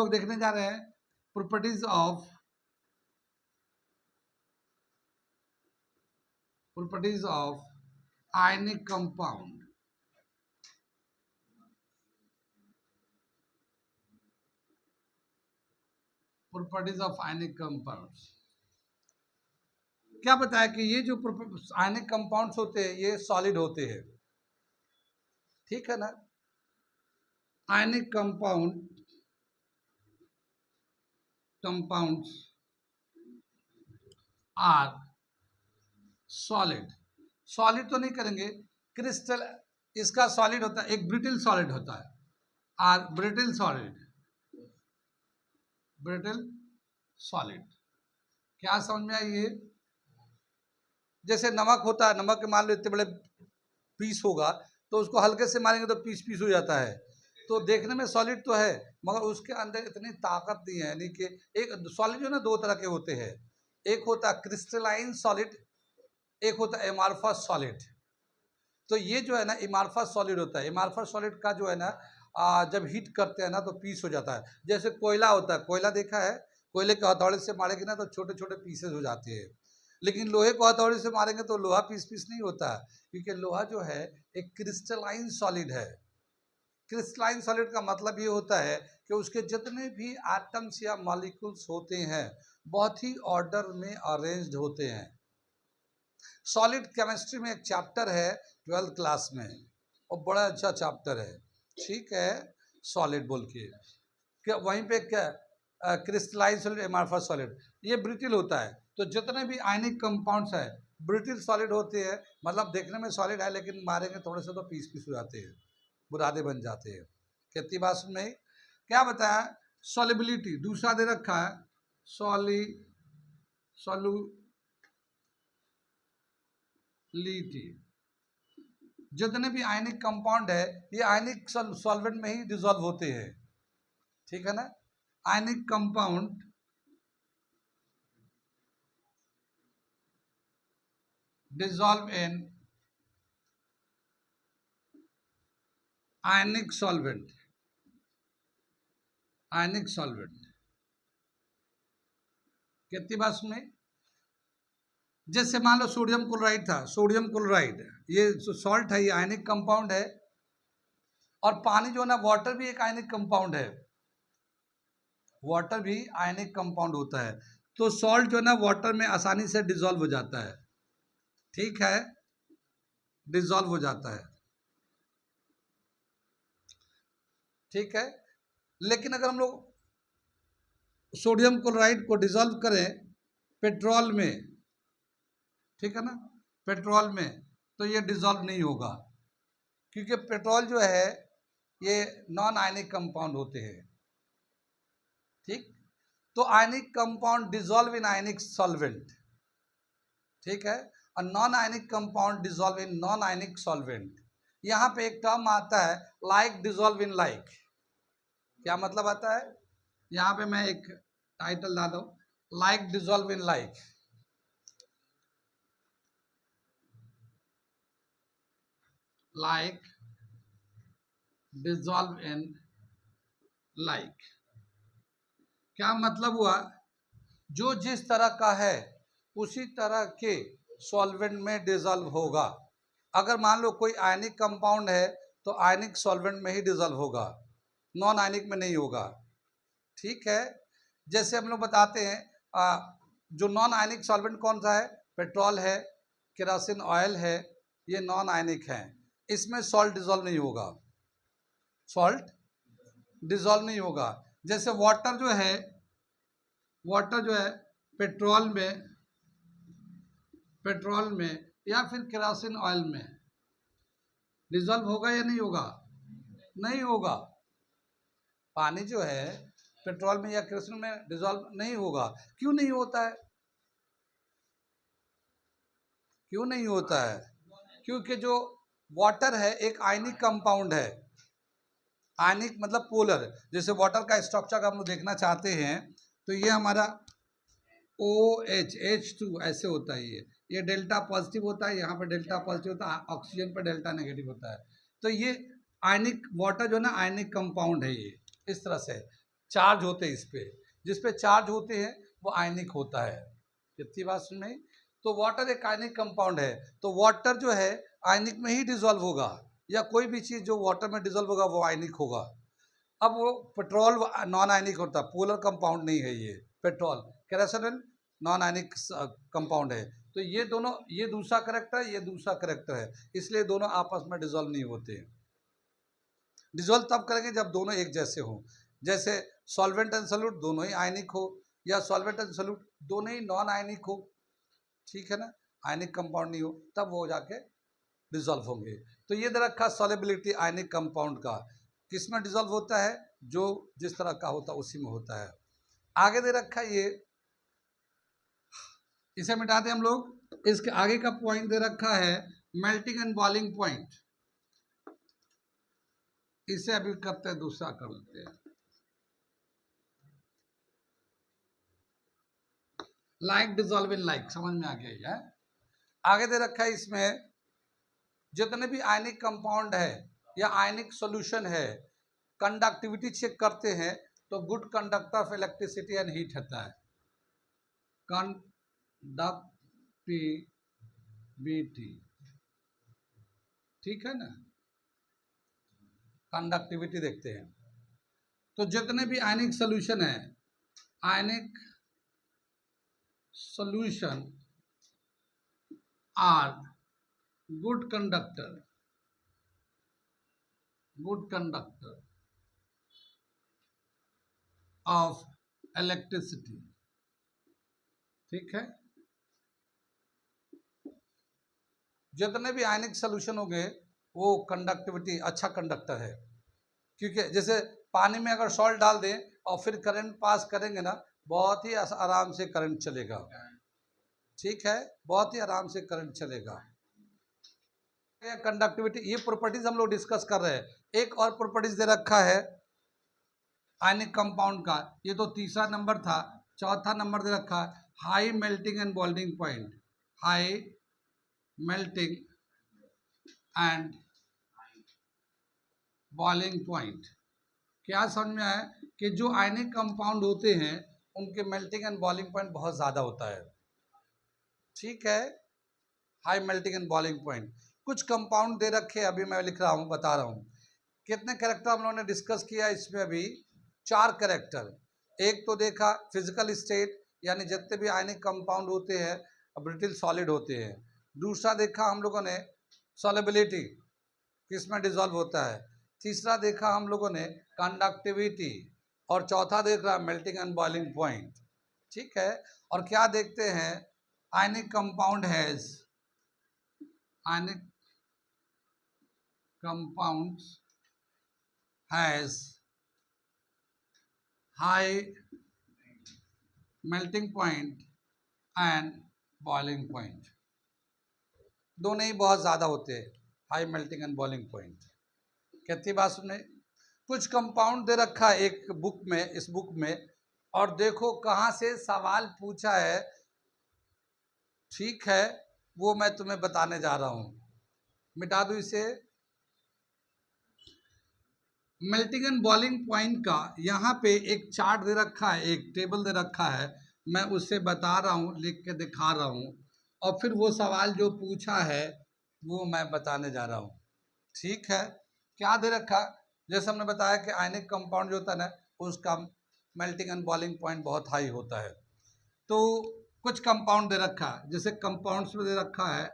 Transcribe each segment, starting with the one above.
लोग देखने जा रहे हैं properties of ionic compound. Properties of ionic compounds. क्या बताया कि ये जो आयनिक कंपाउंड्स होते हैं ये सॉलिड होते हैं, ठीक है ना। Ionic compounds are solid. Solid तो नहीं करेंगे, क्रिस्टल इसका सॉलिड होता है, एक ब्रिटल सॉलिड होता है, are brittle solid. Brittle solid क्या समझ में आई? ये जैसे नमक होता है, नमक के मान लो इतने बड़े पीस होगा तो उसको हल्के से मारेंगे तो पीस पीस हो जाता है, तो देखने में सॉलिड तो है मगर उसके अंदर इतनी ताकत नहीं है। यानी कि एक सॉलिड जो ना दो तरह के होते हैं, एक होता है क्रिस्टलाइन सॉलिड, एक होता है एमार्फस सॉलिड। तो ये जो है ना एमार्फस सॉलिड होता है। एमार्फस सॉलिड का जो है ना जब हीट करते हैं ना तो पीस हो जाता है। जैसे कोयला होता है, कोयला देखा है, कोयले के हथौड़े से मारेंगे ना तो छोटे छोटे पीसेज हो जाते हैं, लेकिन लोहे को हथौड़े से मारेंगे तो लोहा पीस पीस नहीं होता, क्योंकि लोहा जो है एक क्रिस्टलाइन सॉलिड है। क्रिस्टलाइन सॉलिड का मतलब ये होता है कि उसके जितने भी एटम्स या मॉलिक्यूल्स होते हैं बहुत ही ऑर्डर में अरेंज्ड होते हैं। सॉलिड केमिस्ट्री में एक चैप्टर है 12th क्लास में, और बड़ा अच्छा चैप्टर है, ठीक है, सॉलिड बोल के। क्या वहीं पे क्या क्रिस्टलाइन सॉलिड, एमार्फस सॉलिड, ये ब्रिटल होता है। तो जितने भी आयनिक कंपाउंड्स है ब्रिटल सॉलिड होते हैं, मतलब देखने में सॉलिड है लेकिन मारेंगे थोड़े से तो पीस पीस हो जाते हैं, बुरादे बन जाते हैं। कितनी बात सुन में क्या बताया? सॉल्युबिलिटी दूसरा दे रखा है, सॉल्युबिलिटी। जितने भी आयनिक कंपाउंड है ये आयनिक सॉल्वेंट में ही डिसॉल्व होते हैं, ठीक है ना। Ionic compound dissolve in ionic solvent. Ionic solvent कितनी बात सुने? जैसे मान लो सोडियम क्लोराइड था, सोडियम क्लोराइड ये सॉल्ट है, ये आयनिक कंपाउंड है। और पानी जो है ना, वाटर भी एक आयनिक कंपाउंड है, वाटर भी आयनिक कंपाउंड होता है। तो सॉल्ट जो है ना वाटर में आसानी से डिसॉल्व हो जाता है, ठीक है, डिसॉल्व हो जाता है, ठीक है। लेकिन अगर हम लोग सोडियम क्लोराइड को डिसॉल्व करें पेट्रोल में, ठीक है ना, पेट्रोल में, तो ये डिसॉल्व नहीं होगा, क्योंकि पेट्रोल जो है ये नॉन आयनिक कंपाउंड होते हैं, ठीक। तो ionic compound dissolve in ionic solvent, ठीक है, और non ionic compound dissolve in non ionic solvent. यहाँ पे एक टर्म आता है लाइक डिसॉल्व इन लाइक। क्या मतलब आता है? यहाँ पे मैं एक टाइटल ला दूं, like dissolve in like. Like dissolve in like क्या मतलब हुआ? जो जिस तरह का है उसी तरह के सॉल्वेंट में डिसॉल्व होगा। अगर मान लो कोई आयनिक कंपाउंड है तो आयनिक सॉल्वेंट में ही डिसॉल्व होगा, नॉन आयनिक में नहीं होगा, ठीक है। जैसे हम लोग बताते हैं जो नॉन आयनिक सॉल्वेंट कौन सा है? पेट्रोल है, केरोसिन ऑयल है, ये नॉन आयनिक है, इसमें सॉल्ट डिसॉल्व नहीं होगा, सॉल्ट डिसॉल्व नहीं होगा। जैसे वाटर जो है, वाटर जो है पेट्रोल में या फिर केरोसिन ऑयल में डिसॉल्व होगा या नहीं होगा? नहीं होगा। पानी जो है पेट्रोल में या केरोसिन में डिसॉल्व नहीं होगा। क्यों नहीं होता है? क्यों नहीं होता है? क्योंकि जो वाटर है एक आयनिक कंपाउंड है। आयनिक मतलब पोलर। जैसे वाटर का स्ट्रक्चर हम लोग देखना चाहते हैं तो ये हमारा OH H2 ऐसे होता है, ये डेल्टा पॉजिटिव होता है, यहाँ पे डेल्टा पॉजिटिव होता है, ऑक्सीजन पर डेल्टा नेगेटिव होता है। तो ये आयनिक वाटर जो है ना आयनिक कंपाउंड है, ये इस तरह से। चार्ज होते हैं इस पे, जिस पे चार्ज होते हैं वो आयनिक होता है। कितनी बात सुन में? तो वाटर एक आयनिक कंपाउंड है, तो वाटर जो है आयनिक में ही डिजोल्व होगा, या कोई भी चीज जो वाटर में डिजोल्व होगा वो आयनिक होगा। अब वो पेट्रोल नॉन आयनिक होता है, पोलर कंपाउंड नहीं है ये petrol. Kerosene non ionic compound है। तो ये दोनों, ये दूसरा करेक्टर है, ये दूसरा करेक्टर है, इसलिए दोनों आपस में डिजोल्व नहीं होते। डिजोल्व तब करेंगे जब दोनों एक जैसे हो, जैसे सॉल्वेंट एंड सॉल्यूट दोनों ही आयनिक हो, या सॉल्वेंट एंड सॉल्यूट दोनों ही नॉन आयनिक हो, ठीक है ना, आयनिक कंपाउंड नहीं हो, तब वो जाके डिजोल्व होंगे। तो ये दे रखा सॉल्युबिलिटी आयनिक कंपाउंड का, किस में डिजोल्व होता है, जो जिस तरह का होता है उसी में होता है। आगे दे रखा ये, इसे मिटा दें हम लोग। इसके आगे का पॉइंट दे रखा है मेल्टिंग एंड बॉइलिंग पॉइंट, इसे अभी करते हैं, दूसरा कर लेते हैं। लाइक डिजोल्व इन लाइक, समझ में आ गया है। आगे दे रखा है इसमें जितने भी आयनिक कंपाउंड है या आयनिक सॉल्यूशन है, कंडक्टिविटी चेक करते हैं तो good conductor of electricity and heat होता है। कंडक्टिविटी, ठीक है ना, कंडक्टिविटी देखते हैं। तो जितने भी आयनिक सॉल्यूशन है, ionic solution are good conductor of electricity, ठीक है। जितने भी आयनिक सॉल्यूशन होंगे वो कंडक्टिविटी अच्छा कंडक्टर है, क्योंकि जैसे पानी में अगर सॉल्ट डाल दें और फिर करंट पास करेंगे ना, बहुत ही आराम से करंट चलेगा, ठीक है, बहुत ही आराम से करंट चलेगा। कंडक्टिविटी, ये प्रॉपर्टीज हम लोग डिस्कस कर रहे हैं। एक और प्रॉपर्टीज दे रखा है आयनिक कंपाउंड का, ये तो तीसरा नंबर था। चौथा नंबर दे रखा है high melting and boiling point, high melting and boiling point. क्या समझ में आया कि जो आयनिक कंपाउंड होते हैं उनके मेल्टिंग एंड बॉइलिंग पॉइंट बहुत ज़्यादा होता है, ठीक है, high melting and boiling point. कुछ कंपाउंड दे रखे, अभी मैं लिख रहा हूँ, बता रहा हूँ। कितने कैरेक्टर हम लोगों ने डिस्कस किया इसमें? अभी 4 कैरेक्टर। एक तो देखा फिजिकल स्टेट, यानी जितने भी आयनिक कंपाउंड होते हैं ब्रिटिल सॉलिड होते हैं। दूसरा देखा हम लोगों ने सॉल्युबिलिटी, किसमें डिजोल्व होता है। तीसरा देखा हम लोगों ने कंडक्टिविटी, और चौथा देख रहा मेल्टिंग एंड बॉइलिंग पॉइंट, ठीक है। और क्या देखते हैं, ionic compound has, ionic compound has high melting point and boiling point, दोनों ही बहुत ज़्यादा होते हैं, high melting and boiling point. कितनी बात सुने। कुछ कंपाउंड दे रखा है एक बुक में, इस बुक में, और देखो कहाँ से सवाल पूछा है, ठीक है, वो मैं तुम्हें बताने जा रहा हूँ। मिटा दूँ इसे। मेल्टिंग एंड बॉइलिंग पॉइंट का यहाँ पे एक चार्ट दे रखा है, एक टेबल दे रखा है, मैं उससे बता रहा हूँ, लिख के दिखा रहा हूँ, और फिर वो सवाल जो पूछा है वो मैं बताने जा रहा हूँ, ठीक है। क्या दे रखा, जैसे हमने बताया कि आयनिक कंपाउंड जो होता है ना, उसका मेल्टिंग एंड बॉइलिंग पॉइंट बहुत हाई होता है। तो कुछ कंपाउंड दे रखा है, जैसे कंपाउंड्स में दे रखा है,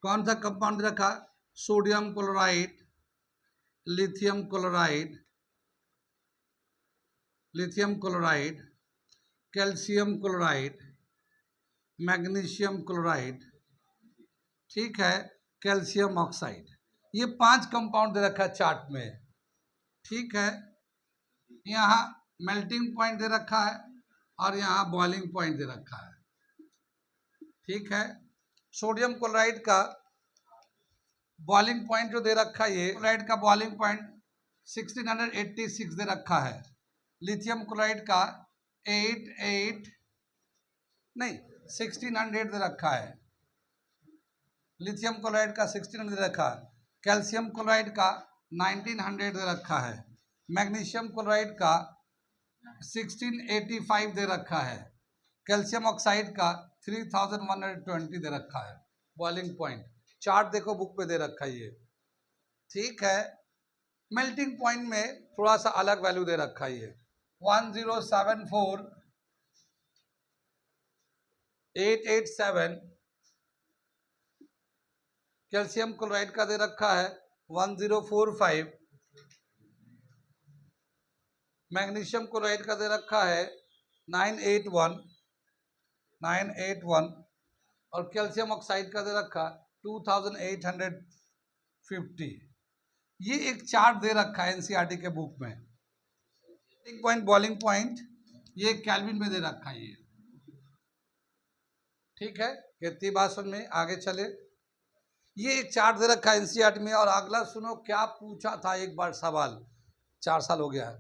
कौन सा कंपाउंड दे रखा, sodium chloride, lithium chloride, calcium chloride, magnesium chloride, ठीक है, कैल्शियम ऑक्साइड। ये 5 कंपाउंड दे रखा है चार्ट में, ठीक है। यहाँ मेल्टिंग पॉइंट दे रखा है और यहाँ बॉइलिंग पॉइंट दे रखा है, ठीक है। सोडियम क्लोराइड का बॉइलिंग पॉइंट जो दे रखा है, ये क्लोराइड का बॉइलिंग पॉइंट 1686 दे रखा है। लिथियम क्लोराइड का 1600 दे रखा है। लिथियम क्लोराइड का 1600 दे रखा है। कैल्शियम क्लोराइड का 1900 दे रखा है। मैग्नीशियम क्लोराइड का 1685 दे रखा है, कैल्शियम ऑक्साइड का 3120 दे रखा है बॉइलिंग पॉइंट। चार्ट देखो बुक पे दे रखा है ये, ठीक है। मेल्टिंग पॉइंट में थोड़ा सा अलग वैल्यू दे रखा है ये, 1074887 कैल्शियम क्लोराइड का दे रखा है, 1045 मैग्नीशियम क्लोराइड का दे रखा है 981 और कैल्शियम ऑक्साइड का दे रखा 2850। ये एक चार्ट दे रखा है एनसीईआरटी के बुक में। मेल्टिंग पॉइंट, बॉइलिंग पॉइंट ये केल्विन में दे रखा है ये, ठीक है। कितनी बात समझ में, आगे चले। ये एक चार्ट दे रखा है एनसीईआरटी में। और अगला सुनो क्या पूछा था एक बार सवाल, 4 साल हो गया है।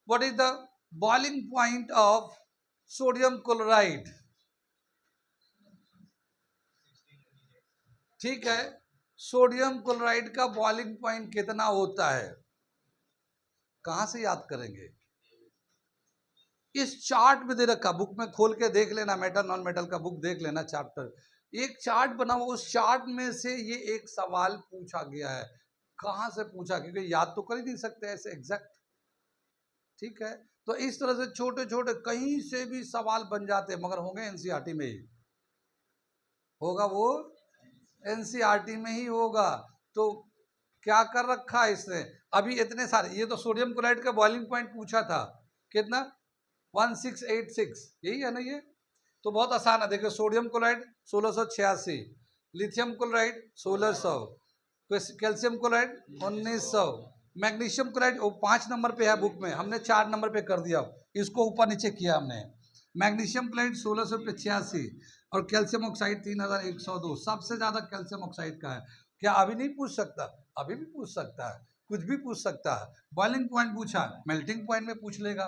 What is the boiling point of sodium chloride, ठीक है। सोडियम क्लोराइड का बॉइलिंग पॉइंट कितना होता है, कहां से याद करेंगे? इस चार्ट में दे रखा, बुक में खोल के देख लेना, मेटल नॉन मेटल का बुक देख लेना, चैप्टर एक चार्ट बना हुआ, उस चार्ट में से ये एक सवाल पूछा गया है। कहां से पूछा, क्योंकि याद तो कर ही नहीं सकते ऐसे एग्जैक्ट, ठीक है। तो इस तरह से छोटे छोटे कहीं से भी सवाल बन जाते हैं, मगर होंगे एनसीईआरटी में ही होगा, वो एनसीईआरटी में ही होगा। तो क्या कर रखा है इसने, अभी इतने सारे, ये तो सोडियम क्लोराइड का बॉइलिंग पॉइंट पूछा था, कितना 1686, यही है ना ये। तो बहुत आसान है, देखिए sodium chloride 1686, lithium chloride 1600, calcium chloride 1900, magnesium chloride वो 5 नंबर पे है बुक में, हमने 4 नंबर पे कर दिया, इसको ऊपर नीचे किया हमने। मैग्नीशियम क्लोराइड 1686 और कैल्शियम ऑक्साइड 3102, सबसे ज्यादा कैल्शियम ऑक्साइड का है। क्या अभी नहीं पूछ सकता? अभी भी पूछ सकता है, कुछ भी पूछ सकता है। बॉइलिंग पॉइंट पूछा, मेल्टिंग पॉइंट में पूछ लेगा,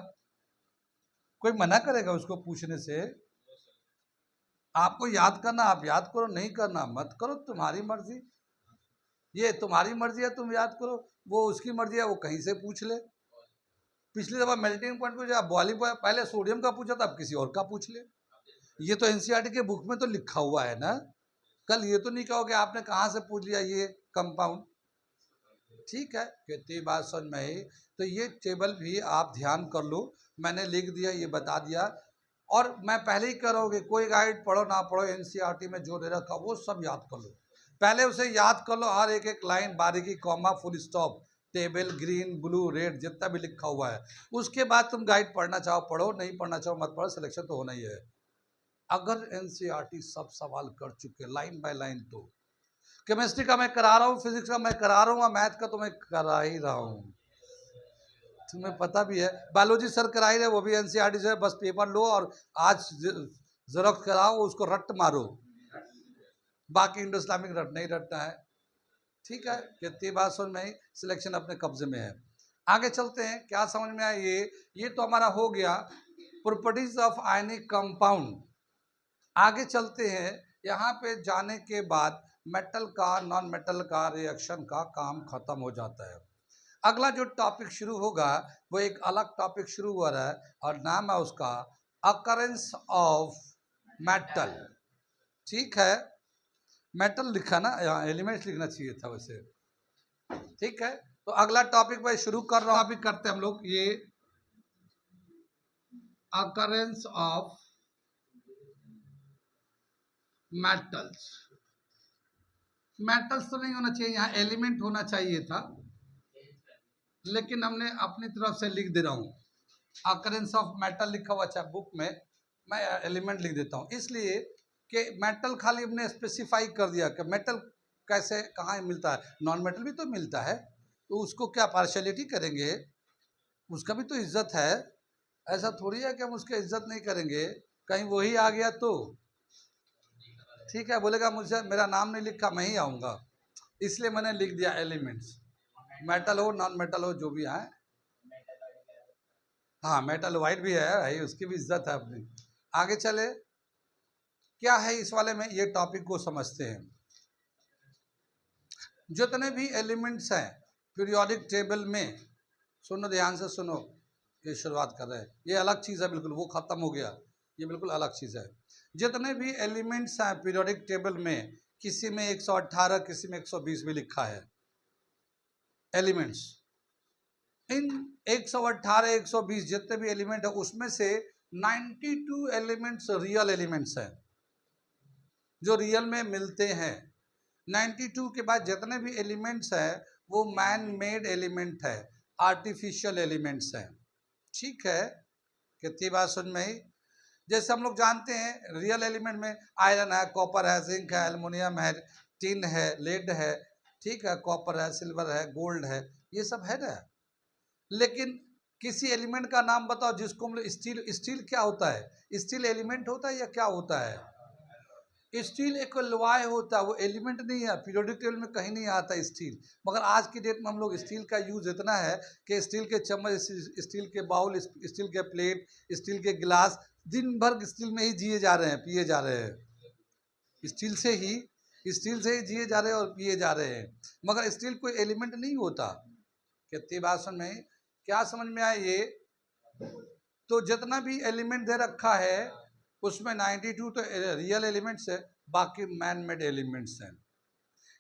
कोई मना करेगा उसको पूछने से? आपको याद करना आप याद करो, नहीं करना मत करो, तुम्हारी मर्जी। ये तुम्हारी मर्जी है, तुम याद करो, वो उसकी मर्जी है, वो कहीं से पूछ ले। पिछली दफा मेल्टिंग पॉइंट पूछा, बॉइलिंग पॉइंट पहले सोडियम का पूछा था, अब किसी और का पूछ ले। ये तो एनसीईआरटी के बुक में तो लिखा हुआ है ना, कल ये तो नहीं कहोगे आपने कहाँ से पूछ लिया ये कंपाउंड, ठीक है। कितनी बात समझ में आई। तो ये टेबल भी आप ध्यान कर लो, मैंने लिख दिया, ये बता दिया। और मैं पहले ही कह रहा हूँ कि कोई गाइड पढ़ो ना पढ़ो, एनसीईआरटी में जो दे रखा वो सब याद कर लो, पहले उसे याद कर लो, हर एक एक लाइन बारीकी, comma, full stop, table, green, blue, red, जितना भी लिखा हुआ है। उसके बाद तुम गाइड पढ़ना चाहो पढ़ो, नहीं पढ़ना चाहो मत पढ़ो, सिलेक्शन तो होना ही है। अगर एनसीईआरटी सब सवाल कर चुके लाइन बाय लाइन, तो केमिस्ट्री का मैं करा रहा हूँ, फिजिक्स का मैं करा रहा हूँ, मैथ का तो मैं करा ही रहा हूँ, तुम्हें पता भी है। बायोलॉजी सर करा ही रहे, वो भी एनसीईआरटी से, बस पेपर लो और आज जेरोक्स कराओ, उसको रट मारो, बाकी इंडो इस्लामिक रट नहीं रटना है, ठीक है। कितनी बात समझ में आई, सिलेक्शन अपने कब्जे में है। आगे चलते हैं, क्या समझ में आया ये तो हमारा हो गया प्रॉपर्टीज ऑफ आयनिक कंपाउंड। आगे चलते हैं, यहाँ पे जाने के बाद मेटल का नॉन मेटल का रिएक्शन का काम खत्म हो जाता है। अगला जो टॉपिक शुरू होगा वो एक अलग टॉपिक शुरू हो रहा है और नाम है उसका अकरेंस ऑफ मेटल, ठीक है। मेटल लिखा ना, यहाँ एलिमेंट्स लिखना चाहिए था वैसे, ठीक है। तो अगला टॉपिक मैं शुरू कर रहा हूँ, टॉपिक करते हैं हम लोग, ये अकरेंस ऑफ मेटल्स। मेटल्स तो नहीं होना चाहिए यहाँ, एलिमेंट होना चाहिए था, लेकिन हमने अपनी तरफ से लिख दे रहा हूँ अकरेंस ऑफ मेटल लिखा हुआ अच्छा बुक में, मैं एलिमेंट लिख देता हूँ, इसलिए कि मेटल खाली हमने स्पेसिफाई कर दिया कि मेटल कैसे कहाँ मिलता है, नॉन मेटल भी तो मिलता है, तो उसको क्या पार्शलिटी करेंगे, उसका भी तो इज्जत है। ऐसा थोड़ी है कि हम उसकी इज्जत नहीं करेंगे, कहीं वही आ गया तो ठीक है, बोलेगा मुझे मेरा नाम नहीं लिखा मैं ही आऊँगा, इसलिए मैंने लिख दिया एलिमेंट्स, मेटल हो नॉन मेटल हो जो भी है। हाँ मेटल वाइट भी है भाई, उसकी भी इज्जत है अपनी। आगे चले, क्या है इस वाले में, ये टॉपिक को समझते हैं। जितने भी एलिमेंट्स हैं पीरियोडिक टेबल में सुनो, ध्यान से सुनो, ये शुरुआत कर रहे हैं, ये अलग चीज़ है बिल्कुल, वो खत्म हो गया, ये बिल्कुल अलग चीज़ है। जितने भी एलिमेंट्स हैं पीरियोडिक टेबल में, किसी में 118, किसी में 120 भी लिखा है एलिमेंट्स। इन 118, 120 जितने भी एलिमेंट है उसमें से 92 एलिमेंट्स रियल एलिमेंट्स हैं, जो रियल में मिलते हैं। 92 के बाद जितने भी एलिमेंट्स हैं वो मैन मेड एलिमेंट है, आर्टिफिशियल एलिमेंट्स हैं। ठीक है, कितनी बात समझ में आई? जैसे हम लोग जानते हैं रियल एलिमेंट में आयरन है, कॉपर है, जिंक है, एल्युमिनियम है, टिन है, लेड है, ठीक है, कॉपर है, सिल्वर है, गोल्ड है, ये सब है ना। लेकिन किसी एलिमेंट का नाम बताओ जिसको हम लोग स्टील, स्टील क्या होता है? स्टील एलिमेंट होता है या क्या होता है? स्टील एक लॉय होता है, वो एलिमेंट नहीं है, पीरियोडिक टेबल में कहीं नहीं आता स्टील। मगर आज की डेट में हम लोग स्टील का यूज इतना है कि स्टील के चम्मच, स्टील के बाउल, स्टील के प्लेट, स्टील के गिलास, दिन भर स्टील में ही जिए जा रहे हैं, पिए जा रहे हैं, स्टील से ही जिए जा रहे हैं और पिए जा रहे हैं। मगर स्टील कोई एलिमेंट नहीं होता। कितनी बात समझ में, क्या समझ में आया ये? तो जितना भी एलिमेंट दे रखा है उसमें 92 तो रियल एलिमेंट्स है, बाकी मैन मेड एलिमेंट्स हैं।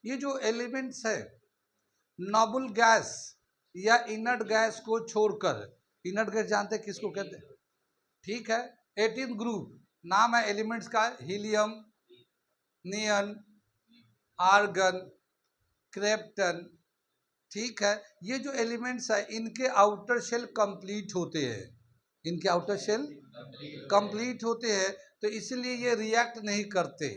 ये जो एलिमेंट्स है नोबल गैस या इनर्ट गैस को छोड़कर, इनर्ट गैस जानते हैं किसको कहते हैं? ठीक है, 18 ग्रुप नाम है एलिमेंट्स का, हीलियम, नियन, आर्गन, क्रिप्टन। ठीक है, ये जो एलिमेंट्स है इनके आउटर शेल कंप्लीट होते हैं, इनके आउटर शेल कंप्लीट होते हैं, तो इसलिए ये रिएक्ट नहीं करते।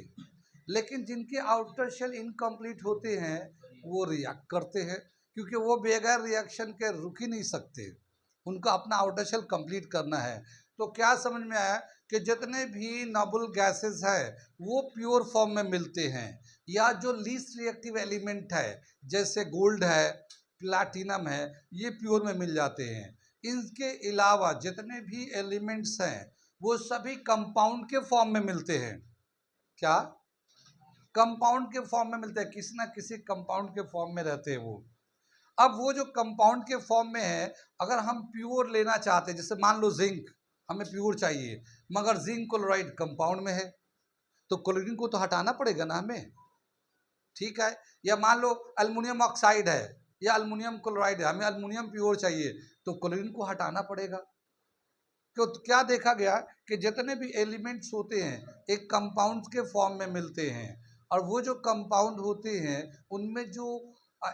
लेकिन जिनके आउटर शेल इनकम्प्लीट होते हैं वो रिएक्ट करते हैं, क्योंकि वो बगैर रिएक्शन के रुक ही नहीं सकते, उनका अपना आउटर शेल कंप्लीट करना है। तो क्या समझ में आया कि जितने भी नोबल गैसेस है वो प्योर फॉर्म में मिलते हैं, या जो लीस्ट रिएक्टिव एलिमेंट है जैसे गोल्ड है, प्लैटिनम है, ये प्योर में मिल जाते हैं। इनके अलावा जितने भी एलिमेंट्स हैं वो सभी कंपाउंड के फॉर्म में मिलते हैं। क्या? कंपाउंड के फॉर्म में मिलते हैं, किसी ना किसी कंपाउंड के फॉर्म में रहते हैं वो। अब वो जो कंपाउंड के फॉर्म में है, अगर हम प्योर लेना चाहते हैं, जैसे मान लो जिंक हमें प्योर चाहिए, मगर जिंक क्लोराइड कंपाउंड में है, तो क्लोरीन को तो हटाना पड़ेगा ना हमें। ठीक है, या मान लो एल्युमिनियम ऑक्साइड है या एल्युमिनियम क्लोराइड है, हमें एल्युमिनियम प्योर चाहिए, तो क्लोरीन को हटाना पड़ेगा। तो क्या देखा गया कि जितने भी एलिमेंट्स होते हैं एक कंपाउंड के फॉर्म में मिलते हैं, और वो जो कंपाउंड होते हैं उनमें जो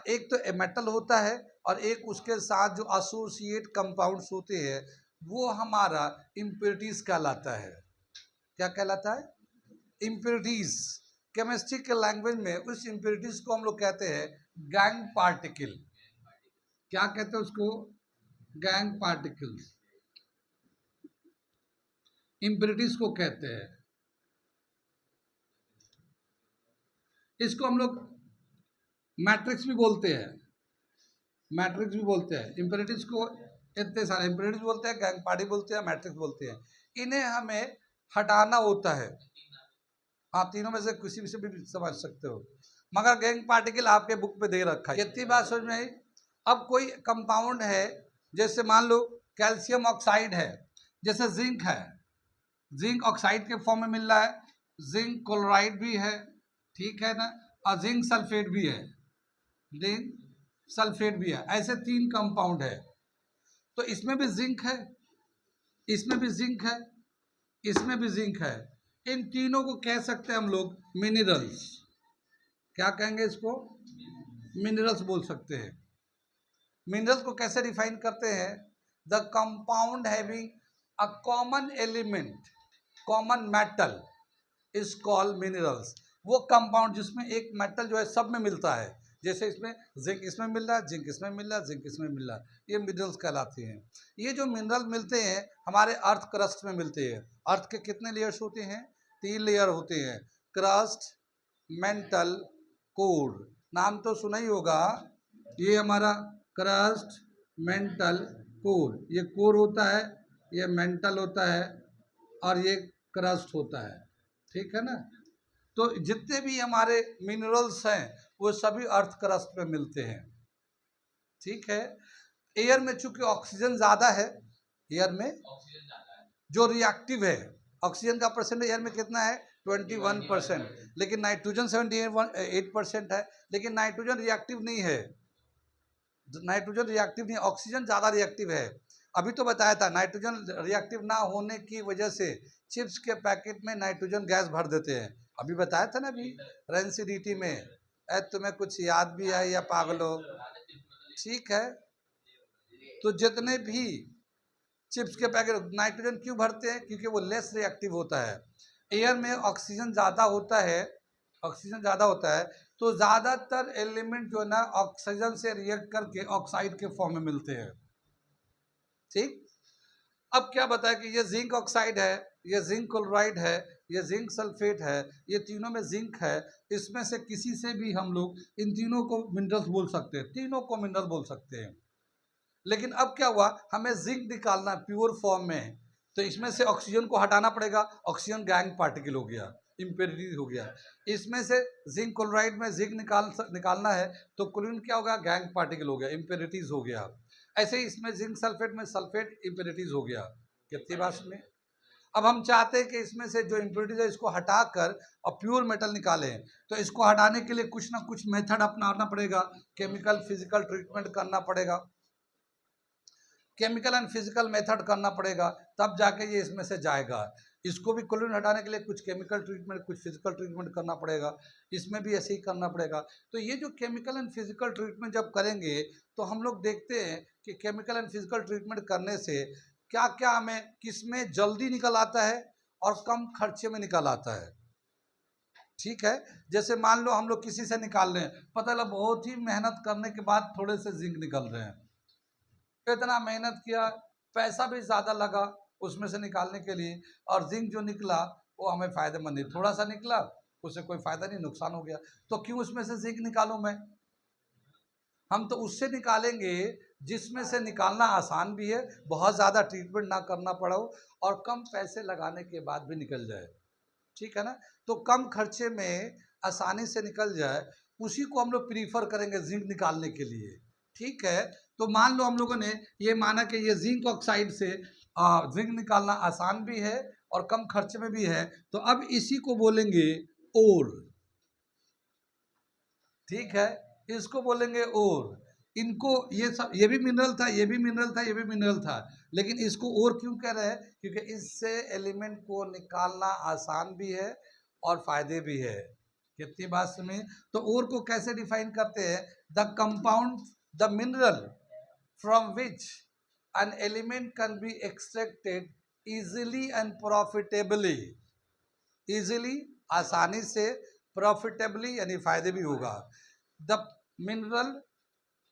एक तो मेटल होता है और एक उसके साथ जो एसोसिएट कंपाउंड्स होते हैं वो हमारा इम्प्योरिटीज कहलाता है। क्या कहलाता है? इम्प्योरिटीज। केमिस्ट्री के लैंग्वेज में उस इम्प्योरिटीज को हम लोग कहते हैं गैंग पार्टिकल। क्या कहते हैं उसको? गैंग पार्टिकल्स, इम्प्योरिटीज को कहते हैं। इसको हम लोग मैट्रिक्स भी बोलते हैं, मैट्रिक्स भी बोलते हैं इम्प्योरिटीज को। इतने सारे इम्प्योरिटीज बोलते हैं, गैंग पार्टिकल बोलते हैं, मैट्रिक्स बोलते हैं। इन्हें हमें हटाना होता है। हाँ, तीनों में से किसी भी से भी समझ सकते हो, मगर गैंग पार्टिकल आपके बुक पे दे रखा है। इतनी बात समझ में आई? अब कोई कंपाउंड है, जैसे मान लो कैल्शियम ऑक्साइड है, जैसे जिंक है, जिंक ऑक्साइड के फॉर्म में मिल रहा है, जिंक क्लोराइड भी है, ठीक है ना, और जिंक सल्फेट भी है, जिंक सल्फेट भी है। ऐसे 3 कंपाउंड है, तो इसमें भी जिंक है, इसमें भी जिंक है, इसमें भी जिंक है। इन तीनों को कह सकते हैं हम लोग मिनरल्स। क्या कहेंगे इसको? मिनरल्स बोल सकते हैं। मिनरल्स को कैसे डिफाइन करते हैं? The compound having a common element, common metal is called minerals. वो कंपाउंड जिसमें एक मेटल जो है सब में मिलता है, जैसे इसमें जिंक इसमें मिल रहा है, जिंक इसमें मिल रहा है, जिंक इसमें मिल रहा है, ये मिनरल्स कहलाते हैं। ये जो मिनरल मिलते हैं हमारे अर्थ क्रस्ट में मिलते हैं। अर्थ के कितने लेयर्स होते हैं? 3 लेयर होते हैं, क्रस्ट, मेंटल, कोर। नाम तो सुना ही होगा, ये हमारा क्रस्ट, मेंटल, कोर। ये कोर होता है, ये मेंटल होता है, और ये क्रस्ट होता है। ठीक है ना? तो जितने भी हमारे मिनरल्स हैं वो सभी अर्थ क्रस्ट में मिलते हैं। ठीक है, एयर में चूंकि ऑक्सीजन ज़्यादा है, एयर में जो रिएक्टिव है, ऑक्सीजन का परसेंटेज एयर में कितना है 21%, लेकिन नाइट्रोजन 78% है, लेकिन नाइट्रोजन रिएक्टिव नहीं है, नाइट्रोजन रिएक्टिव नहीं, ऑक्सीजन ज़्यादा रिएक्टिव है। अभी तो बताया था नाइट्रोजन रिएक्टिव ना होने की वजह से चिप्स के पैकेट में नाइट्रोजन गैस भर देते हैं, अभी बताया था ना अभी रेंसिडिटी में। तुम्हें कुछ याद भी है या पागलो? ठीक है, तो जितने भी चिप्स के पैकेट नाइट्रोजन क्यों भरते हैं? क्योंकि वो लेस रिएक्टिव होता है। एयर में ऑक्सीजन ज़्यादा होता है, ऑक्सीजन ज़्यादा होता है, तो ज़्यादातर एलिमेंट जो है ना ऑक्सीजन से रिएक्ट करके ऑक्साइड के फॉर्म में मिलते हैं। ठीक, अब क्या बताया कि ये जिंक ऑक्साइड है, ये जिंक क्लोराइड है, ये जिंक सल्फेट है, ये तीनों में जिंक है। इसमें से किसी से भी हम लोग इन तीनों को मिनरल्स बोल सकते हैं, तीनों को मिनरल बोल सकते हैं। लेकिन अब क्या हुआ, हमें जिंक निकालना प्योर फॉर्म में, तो इसमें से ऑक्सीजन को हटाना पड़ेगा, ऑक्सीजन गैंग पार्टिकल हो गया, इम्प्योरिटी हो गया। इसमें से जिंक क्लोराइड में जिंक निकालना है, तो क्लोरीन क्या होगा, गैंग पार्टिकल हो गया, इम्प्योरिटीज हो गया। ऐसे ही इसमें जिंक सल्फेट में सल्फेट इम्प्योरिटीज हो गया। कितनी बात में अब हम चाहते हैं कि इसमें से जो इम्प्योरिटीज है इसको हटाकर और प्योर मेटल निकालें, तो इसको हटाने के लिए कुछ ना कुछ मेथड अपनाना पड़ेगा, केमिकल फिजिकल ट्रीटमेंट करना पड़ेगा, केमिकल एंड फिजिकल मेथड करना पड़ेगा, तब जाके ये इसमें से जाएगा। इसको भी क्लोरीन हटाने के लिए कुछ केमिकल ट्रीटमेंट कुछ फिजिकल ट्रीटमेंट करना पड़ेगा, इसमें भी ऐसे ही करना पड़ेगा। तो ये जो केमिकल एंड फिजिकल ट्रीटमेंट जब करेंगे तो हम लोग देखते हैं कि केमिकल एंड फिजिकल ट्रीटमेंट करने से क्या क्या हमें किसमें जल्दी निकल आता है और कम खर्चे में निकल आता है। ठीक है, जैसे मान लो हम लोग किसी से निकाल रहे हैं, पता लगा बहुत ही मेहनत करने के बाद थोड़े से जिंक निकल रहे हैं, इतना मेहनत किया, पैसा भी ज़्यादा लगा उसमें से निकालने के लिए, और जिंक जो निकला वो हमें फ़ायदेमंद नहीं, थोड़ा सा निकला, उससे कोई फ़ायदा नहीं, नुकसान हो गया। तो क्यों उसमें से जिंक निकालूं मैं? हम तो उससे निकालेंगे जिसमें से निकालना आसान भी है, बहुत ज़्यादा ट्रीटमेंट ना करना पड़ा हो, और कम पैसे लगाने के बाद भी निकल जाए। ठीक है ना, तो कम खर्चे में आसानी से निकल जाए, उसी को हम लोग प्रीफर करेंगे जिंक निकालने के लिए। ठीक है, तो मान लो हम लोगों ने ये माना कि ये जिंक ऑक्साइड से जिंक निकालना आसान भी है और कम खर्चे में भी है, तो अब इसी को बोलेंगे ओर। ठीक है, इसको बोलेंगे ओर। इनको ये सब, ये भी मिनरल था, ये भी मिनरल था, ये भी मिनरल था, लेकिन इसको ओर क्यों कह रहे हैं? क्योंकि इससे एलिमेंट को निकालना आसान भी है और फायदे भी है। कितनी बात सुनी? तो ओर को कैसे डिफाइन करते हैं? The compound, the mineral from which an element can be extracted easily and profitably. Easily, आसानी से, प्रॉफिटेबली यानी फायदे भी होगा। The mineral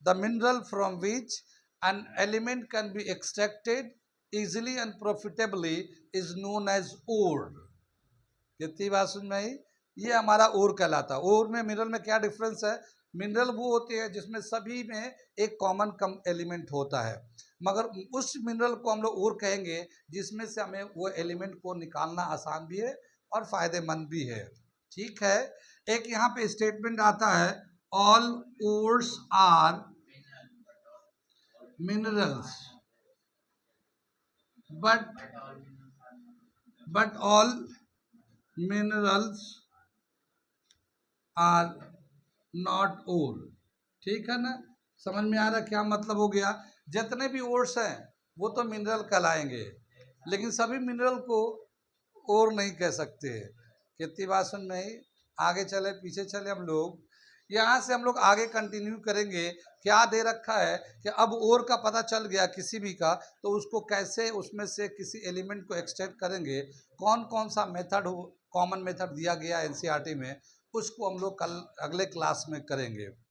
the mineral from which an element can be extracted easily and profitably is known as ore। कितनी बात सुन में आई? ये हमारा ओर कहलाता है। ओर में मिनरल में क्या डिफरेंस है? मिनरल वो होते हैं जिसमें सभी में एक कॉमन कम एलिमेंट होता है, मगर उस मिनरल को हम लोग ओर कहेंगे जिसमें से हमें वो एलिमेंट को निकालना आसान भी है और फायदेमंद भी है। ठीक है, एक यहाँ पे स्टेटमेंट आता है, all ores are minerals but all minerals are not ore। ठीक है ना, समझ में आ रहा क्या मतलब हो गया? जितने भी ओर्स हैं वो तो मिनरल कहलाएंगे, लेकिन सभी मिनरल को ओर नहीं कह सकते। कितनी बात सुन में आई? आगे चले पीछे चले हम लोग, यहाँ से हम लोग आगे कंटिन्यू करेंगे। क्या दे रखा है कि अब ओर का पता चल गया किसी भी का, तो उसको कैसे उसमें से किसी एलिमेंट को एक्सट्रैक्ट करेंगे, कौन कौन सा मेथड हो, कॉमन मेथड दिया गया एनसीईआरटी में, उसको हम लोग कल अगले क्लास में करेंगे।